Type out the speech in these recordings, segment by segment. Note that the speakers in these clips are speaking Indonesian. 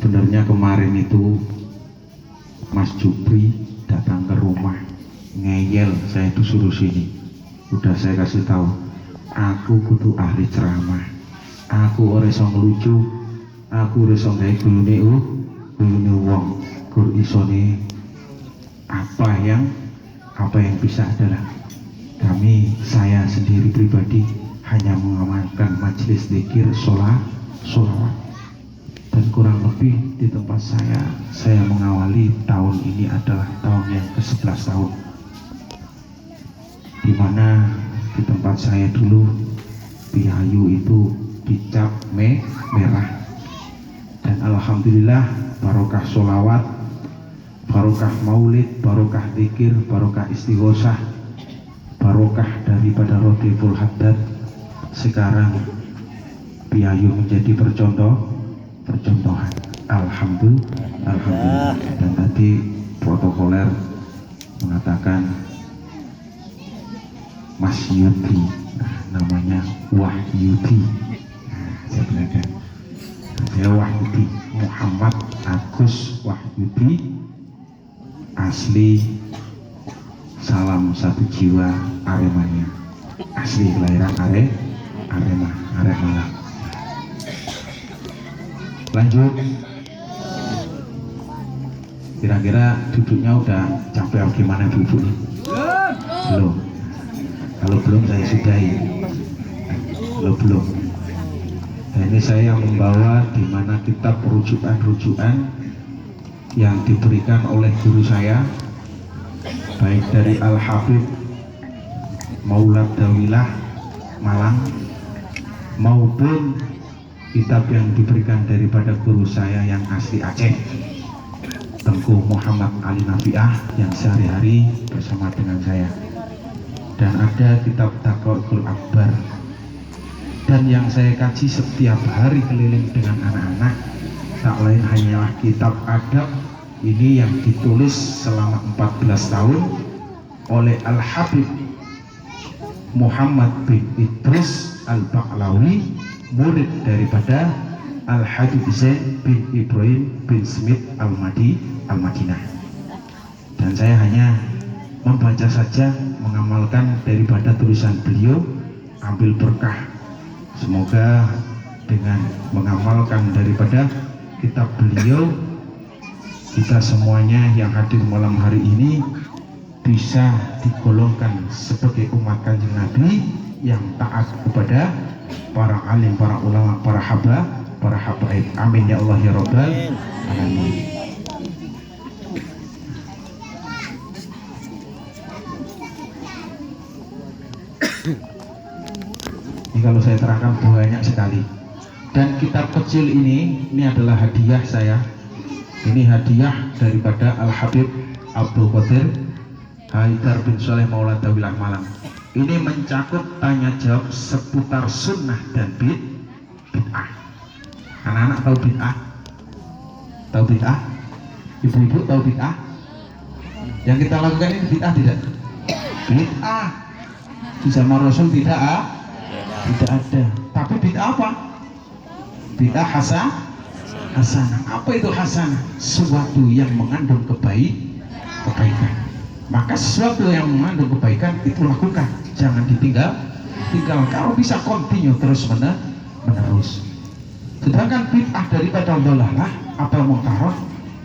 Sebenarnya kemarin itu Mas Jupri datang ke rumah, ngeyel, saya disuruh sini. Udah saya kasih tahu, aku kudu ahli ceramah, aku ora iso ngelucu, aku ora iso gawe guyune wong, gur isone apa yang bisa adalah saya sendiri pribadi hanya mengamankan majelis zikir, sholawat, dan kurang lebih di tempat saya mengawali tahun ini adalah tahun yang ke-11 tahun, dimana di tempat saya dulu Pihayu itu dicap merah, dan alhamdulillah barokah sholawat, barokah maulid, barokah zikir, barokah istighosah, barokah daripada Rodiful Haddad, sekarang Pihayu menjadi percontohan. Alhamdulillah. Dan tadi protokoler mengatakan Mas Yudi, namanya Wahyudi. Saya belajar, saya Wahyudi Muhammad Agus Wahyudi, asli Salam Satu Jiwa Aremania, asli kelahiran Arema Malang. Lanjut, kira-kira duduknya udah capek atau gimana ibu-ibu? Belum. Kalau belum saya sudahi. Kalau belum, nah, ini saya membawa di mana kitab rujukan yang diberikan oleh guru saya, baik dari Al-Habib Maulad Dawilah Malang maupun kitab yang diberikan daripada guru saya yang asli Aceh, Tengku Muhammad Ali Nafiah, yang sehari-hari bersama dengan saya. Dan ada kitab Taqwaul Akbar, dan yang saya kaji setiap hari keliling dengan anak-anak tak lain hanyalah kitab adab ini yang ditulis selama 14 tahun oleh Al-Habib Muhammad bin Idris Al-Baqlawi, murid daripada Al-Habib Zain bin Ibrahim bin Smith Al-Madinah. Dan saya hanya membaca saja, mengamalkan daripada tulisan beliau, ambil berkah. Semoga dengan mengamalkan daripada kitab beliau, kita semuanya yang hadir malam hari ini bisa digolongkan sebagai umat Kanjeng Nabi yang taat kepada para alim, para ulama, para habaib. Amin ya Allah ya Rabbal alamin. Ini kalau saya terangkan banyak sekali. Dan kitab kecil ini adalah hadiah saya. Ini hadiah daripada Al-Habib Abdul Qadir Haidar bin Saleh Maulad Dawilah Malang. Ini mencakup tanya jawab seputar sunnah dan bid'ah. Anak-anak tahu bid'ah? Tahu bid'ah? Ibu-ibu tahu bid'ah? Yang kita lakukan ini bid'ah tidak? Bid'ah di zaman Rasul tidak ada. Tapi bid'ah apa? Bid'ah hasanah. Apa itu hasanah? Sesuatu yang mengandung kebaikan. Maka sesuatu yang mengandung kebaikan itu lakukan, jangan ditinggal. Kalau bisa continue terus menerus. Sedangkan bid'ah daripada dhalalah atau mungkar,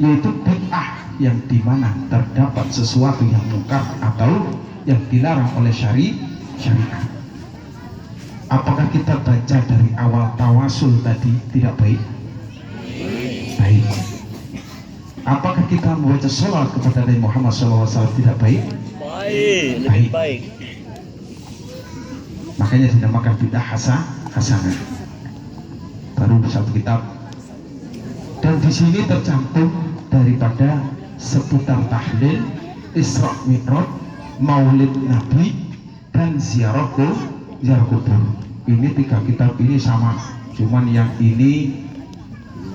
yaitu bid'ah yang dimana terdapat sesuatu yang mungkar atau yang dilarang oleh syariat. Apakah kita baca dari awal tawasul tadi tidak baik? Baik. Apakah kita membaca sholat kepada Nabi Muhammad SAW tidak baik? Lebih baik. Makanya dinamakan bid'ah hasanah. Baru satu kitab. Dan di sini tercantum daripada seputar tahlil, Isra Mi'raj, Maulid Nabi, dan ziarah kubur. Ini 3 kitab ini sama, cuman yang ini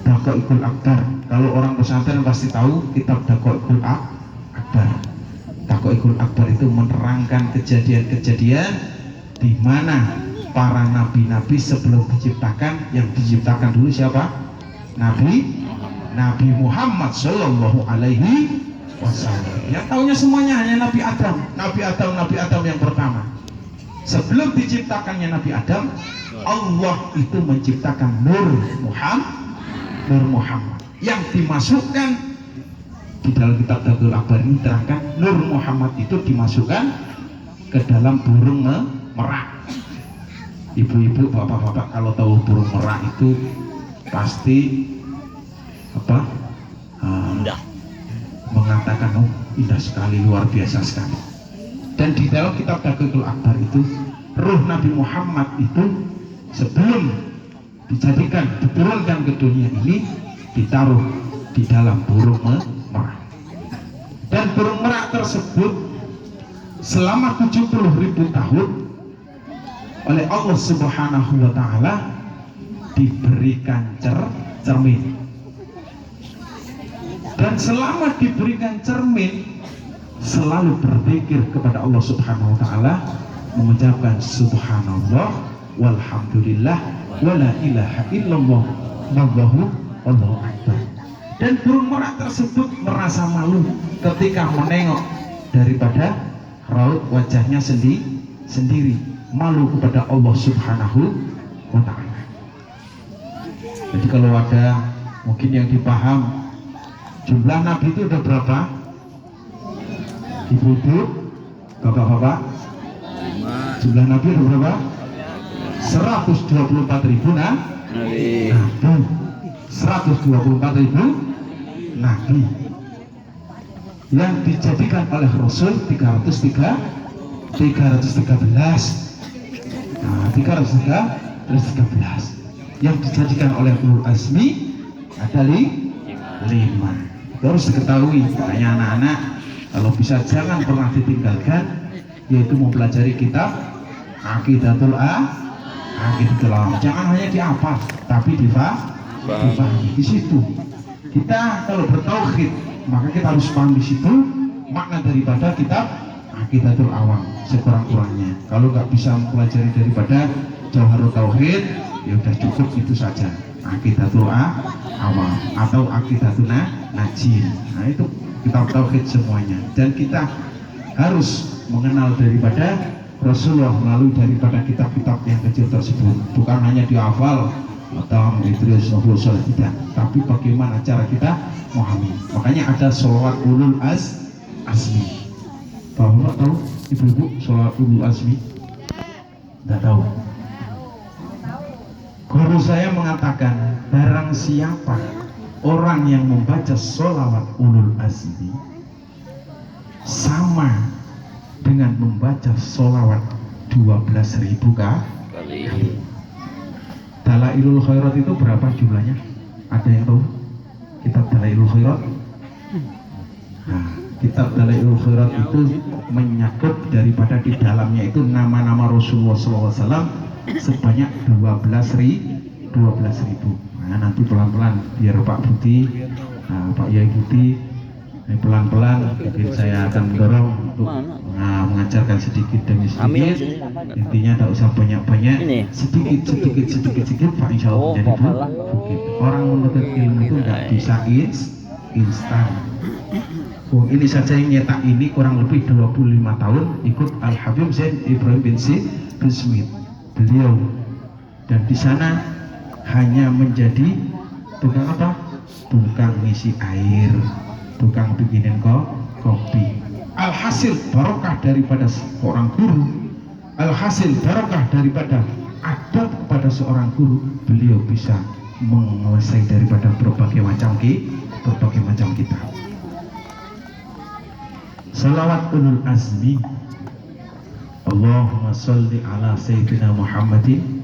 Daqaiqul Akbar. Kalau orang pesantren pasti tahu kitab Daqaiqul Akbar. Daqaiqul Akbar itu menerangkan kejadian-kejadian di mana para nabi-nabi sebelum diciptakan, yang diciptakan dulu siapa? Nabi Nabi Muhammad Sallallahu Alaihi Wasallam. Yang tahunya semuanya hanya Nabi Adam, Nabi Adam yang pertama. Sebelum diciptakannya Nabi Adam, Allah itu menciptakan Nur Muhammad yang dimasukkan di dalam kitab Datul Akbar ini terangkan Nur Muhammad itu dimasukkan ke dalam burung merak. Ibu-ibu, bapak-bapak kalau tahu burung merak itu pasti apa? Indah. Mengatakan oh indah sekali, luar biasa sekali. Dan di dalam kitab Datul Akbar itu ruh Nabi Muhammad itu sebelum dijadikan diturunkan ke dunia ini ditaruh di dalam burung merak. Dan burung merak tersebut selama 70.000 tahun oleh Allah Subhanahu wa taala diberikan cermin. Dan selama diberikan cermin selalu berzikir kepada Allah Subhanahu wa taala, mengucapkan subhanallah walhamdulillah wala ilaha illallah wallahu akbar. Dan burung merak tersebut merasa malu ketika menengok daripada raut wajahnya sendiri, malu kepada Allah Subhanahu wa taala. Jadi kalau ada mungkin yang dipaham jumlah nabi itu ada berapa? Ibu-ibu, bapak-bapak, jumlah nabi ada berapa? 124.000 nabi. 124.000 nabi yang dijadikan oleh Rasul 313. Nah, 313 yang dijadikan oleh ulul azmi ada 5. Harus diketahui, makanya anak-anak kalau bisa jangan pernah ditinggalkan, yaitu mempelajari kitab Aqidatul Awam. Jangan hanya dihafal, tapi difahami. Di situ kita kalau bertauhid, maka kita harus paham di situ makna daripada kitab Aqidatul Awam sekurang-kurangnya. Kalau nggak bisa mempelajari daripada Jauharut Tauhid, ya udah cukup itu saja. Aqidatul Awam atau Aqidatul Najin. Nah itu kitab tauhid semuanya. Dan kita harus mengenal daripada Rasulullah melalui daripada kitab-kitab yang kecil tersebut. Bukan hanya dihafal atau Idris Rasul tidak, tapi bagaimana cara kita memahami. Makanya ada sholawat ulul azmi. Bapak tahu ibu-ibu sholawat ulul azmi? Tidak tahu. Guru saya mengatakan barang siapa orang yang membaca sholawat ulul azmi sama dengan membaca sholawat 12.000 kali. Dalailul Khairat itu berapa jumlahnya? Ada yang tahu? Kitab Dalailul Khairat? Nah, kitab Dalailul Khairat itu menyakup daripada di dalamnya itu nama-nama Rasulullah SAW sebanyak 12.000. Nah, nanti pelan-pelan biar Pak Budi, Pak Yai Budi, pelan-pelan mungkin saya akan mendorong untuk mengajarkan sedikit demi sedikit. Intinya tak usah banyak-banyak, sedikit Pak, insya Allah menjadi bukit. Orang menuntut ilmu itu nggak bisa instan. Ini saja yang nyetak ini kurang lebih 25 tahun ikut Al Habib Zain Ibrahim bin Smith. Beliau dan di sana hanya menjadi tukang apa? Tukang ngisi air, tukang bikinin kopi. Alhasil barokah daripada seorang guru, alhasil barokah daripada adab kepada seorang guru, beliau bisa menguasai daripada berbagai macam kitab. Salawat ulul azmi. Allahumma salli ala Sayyidina Muhammadin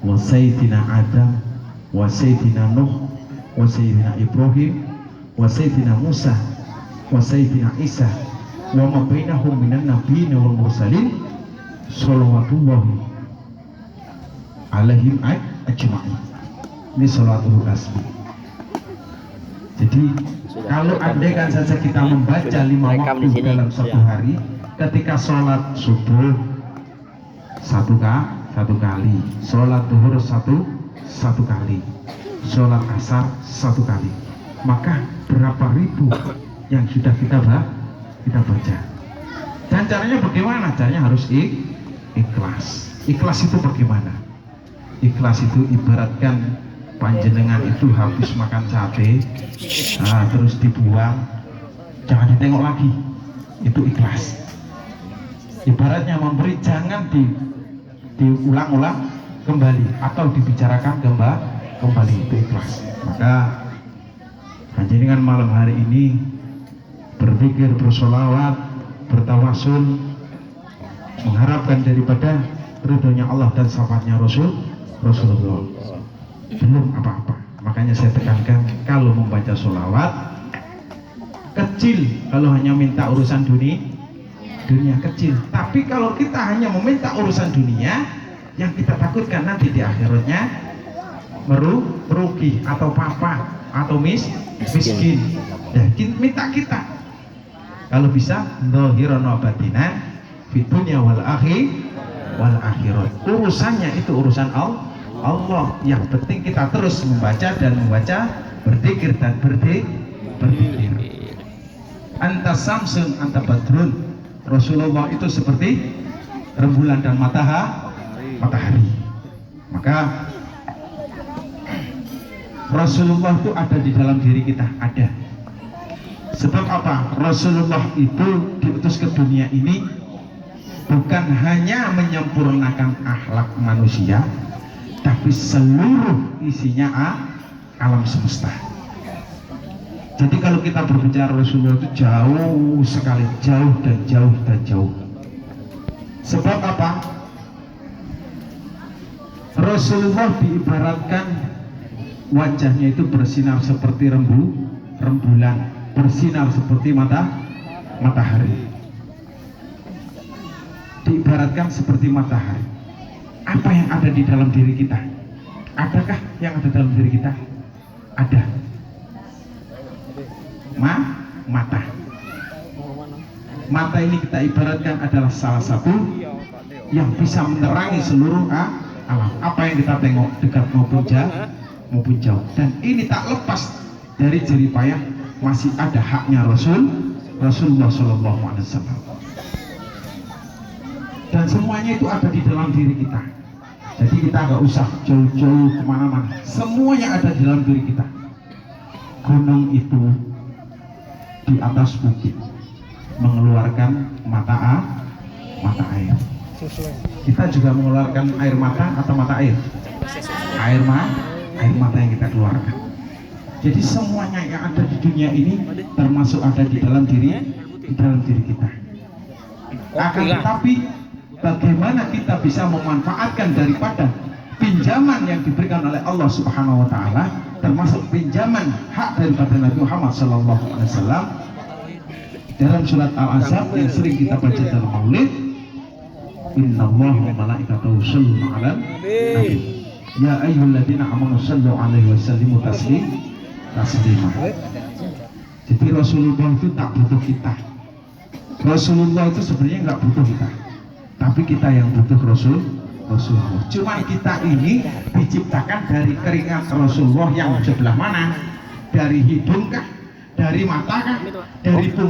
wa Sayyidina Adam wa Sayyidina Nuh wa Sayyidina Ibrahim wa Sayyidina Musa wa Sayyidina Isa wa ma bainahum minan nabiyyin wal mursalin shalawatullahi alaihim ajma'in. Ini shalawatul asmi. Jadi kalau andaikan saja kita membaca 5 waktu dalam satu hari, ketika sholat subuh satu kali, sholat duhur satu kali, sholat asar 1 kali, maka berapa ribu yang sudah kita baca. Dan caranya bagaimana? Caranya harus ikhlas. Ikhlas itu bagaimana? Ikhlas itu ibaratkan panjenengan itu habis makan sate, terus dibuang, jangan ditengok lagi. Itu ikhlas. Ibaratnya memberi, jangan diulang-ulang kembali atau dibicarakan kembali. Itu ikhlas. Maka panjenengan malam hari ini berpikir, bersolawat, bertawasul, mengharapkan daripada ridhonya Allah dan syafaatnya Rasulullah. Belum apa-apa. Makanya saya tekankan, kalau membaca sholawat kecil, kalau hanya minta urusan dunia kecil. Tapi kalau kita hanya meminta urusan dunia, yang kita takutkan nanti di akhiratnya merugi atau papa atau miskin. Ya, minta kita kalau bisa zahiran wa batinan fid dunya wal akhirat. Urusannya itu urusan Allah. Yang penting kita terus membaca, berzikir dan berzikir. Anta samsun anta badrun. Rasulullah itu seperti rembulan dan matahari. Maka Rasulullah itu ada di dalam diri kita, ada. Sebab apa? Rasulullah itu diutus ke dunia ini bukan hanya menyempurnakan akhlak manusia, tapi seluruh isinya alam semesta. Jadi kalau kita berbicara Rasulullah itu jauh sekali, jauh. Sebab apa? Rasulullah diibaratkan wajahnya itu bersinar seperti rembulan, bersinar seperti matahari. Diibaratkan seperti matahari. Apa yang ada di dalam diri kita? Adakah yang ada dalam diri kita? Ada. Mata. Mata ini kita ibaratkan adalah salah satu yang bisa menerangi seluruh alam. Apa yang kita tengok, dekat maupun jauh. Dan ini tak lepas dari jerih payah, masih ada haknya Rasulullah SAW. Dan semuanya itu ada di dalam diri kita. Jadi kita nggak usah jauh-jauh kemana-mana. Semua yang ada di dalam diri kita. Gunung itu di atas bukit mengeluarkan mata air. Kita juga mengeluarkan air mata atau mata air. Air mata yang kita keluarkan. Jadi semuanya yang ada di dunia ini termasuk ada di dalam diri kita. Akan tetapi bagaimana kita bisa memanfaatkan daripada pinjaman yang diberikan oleh Allah Subhanahu wa taala, termasuk pinjaman hak daripada Nabi Muhammad SAW dalam surat Al-Ahzab yang sering kita baca dalam Maulid, innallaha wa malaikatahu yusholluna 'alan nabi ya ayyuhalladzina amanu shallu 'alaihi wa sallimu taslima. Jadi Rasulullah itu tak butuh kita. Rasulullah itu sebenarnya nggak butuh kita, tapi kita yang butuh Rasulullah. Cuma kita ini diciptakan dari keringat Rasulullah yang sebelah mana? Dari hidung kah? Dari mata kah? Dari